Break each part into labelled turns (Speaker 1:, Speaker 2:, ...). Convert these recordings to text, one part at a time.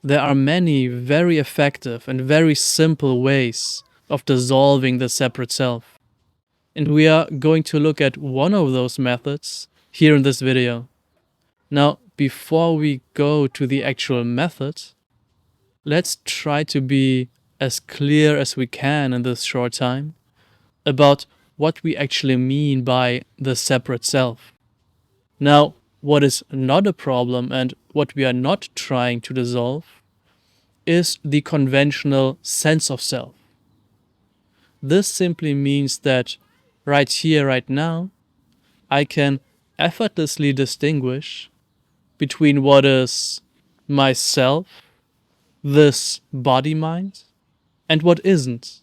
Speaker 1: There are many very effective and very simple ways of dissolving the separate self. And we are going to look at one of those methods here in this video. Now, before we go to the actual method, let's try to be as clear as we can in this short time about what we actually mean by the separate self. Now, what is not a problem and what we are not trying to dissolve is the conventional sense of self. This simply means that right here, right now, I can effortlessly distinguish between what is myself, this body mind, and what isn't.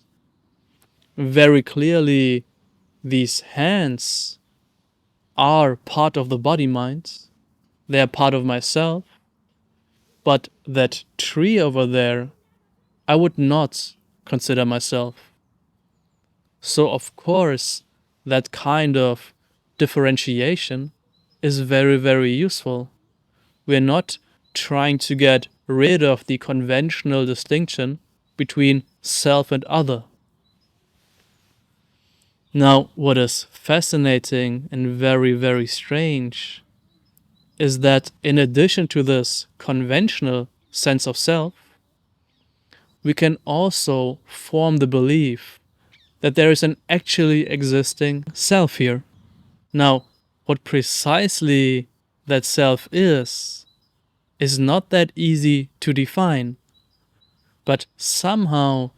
Speaker 1: Very clearly, these hands are part of the body mind, they are part of myself, but that tree over there, I would not consider myself. So, of course, that kind of differentiation is very, very useful. We're not trying to get rid of the conventional distinction between self and other. Now, what is fascinating and very, very strange is that in addition to this conventional sense of self, we can also form the belief that there is an actually existing self here. Now, what precisely that self is not that easy to define, but somehow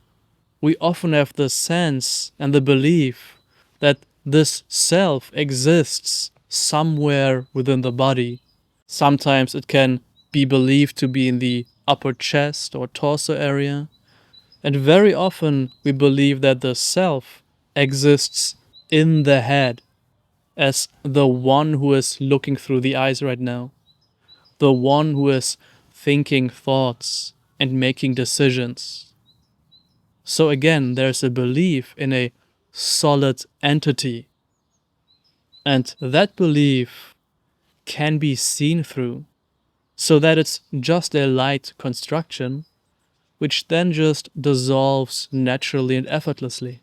Speaker 1: we often have the sense and the belief that this self exists somewhere within the body. Sometimes it can be believed to be in the upper chest or torso area, and very often we believe that the self exists in the head as the one who is looking through the eyes right now, the one who is thinking thoughts and making decisions. So again, there's a belief in a solid entity. And that belief can be seen through, so that it's just a light construction, which then just dissolves naturally and effortlessly.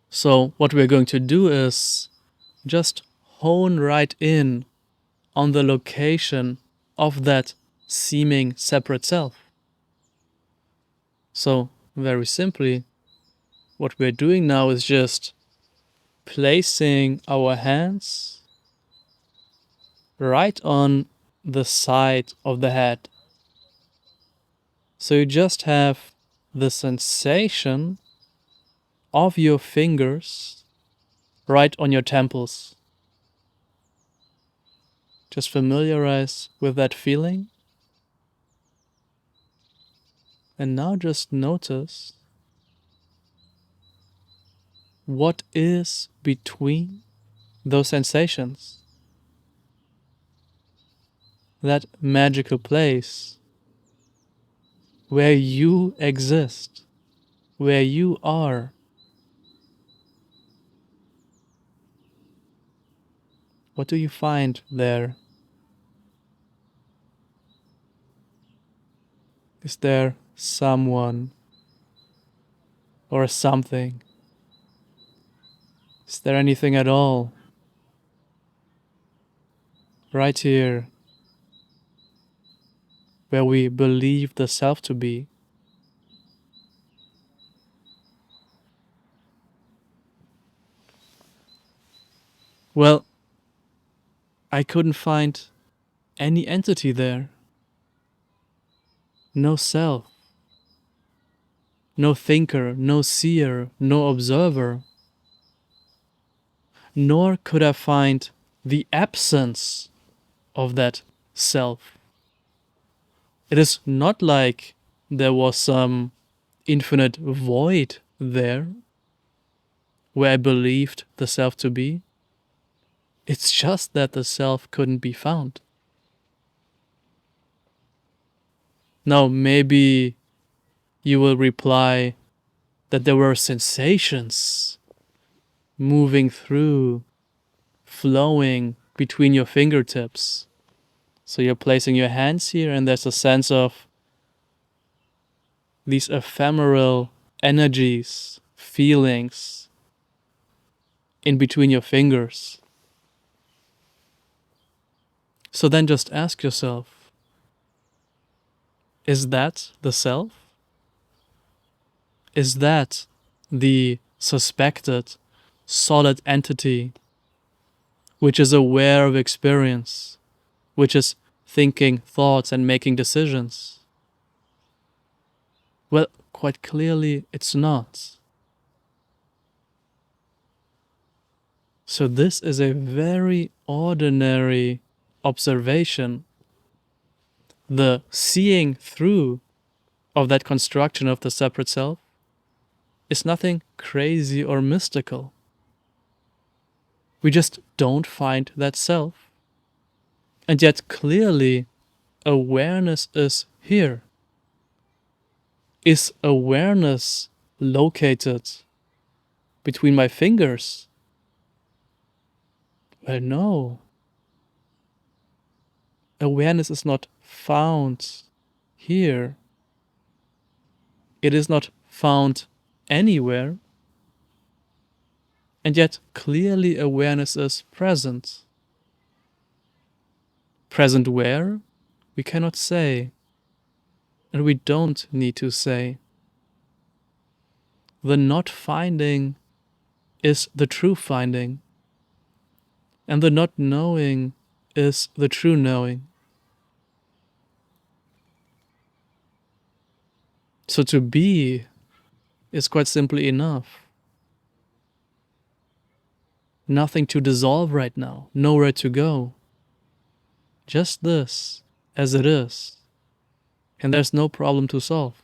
Speaker 1: So what we're going to do is just hone right in on the location of that seeming separate self. So very simply, what we're doing now is just placing our hands right on the side of the head. So you just have the sensation of your fingers right on your temples. Just familiarize with that feeling. And now just notice what is between those sensations. That magical place where you exist, where you are. What do you find there? Is there someone or something? Is there anything at all? Right here, where we believe the self to be. Well, I couldn't find any entity there. No self. No thinker, no seer, no observer. Nor could I find the absence of that self. It is not like there was some infinite void there where I believed the self to be. It's just that the self couldn't be found. Now, maybe you will reply that there were sensations moving through, flowing between your fingertips. So you're placing your hands here, and there's a sense of these ephemeral energies, feelings in between your fingers. So then just ask yourself, is that the self? Is that the suspected solid entity which is aware of experience, which is thinking thoughts and making decisions? Well, quite clearly it's not. So this is a very ordinary observation. The seeing through of that construction of the separate self is nothing crazy or mystical. We just don't find that self. And yet clearly awareness is here. Is awareness located between my fingers? Well, no. Awareness is not found here. It is not found anywhere. And yet clearly awareness is present. Present where? We cannot say. And we don't need to say. The not finding is the true finding. And the not knowing is the true knowing. So to be is quite simply enough. Nothing to dissolve right now, nowhere to go. Just this, as it is. And there's no problem to solve.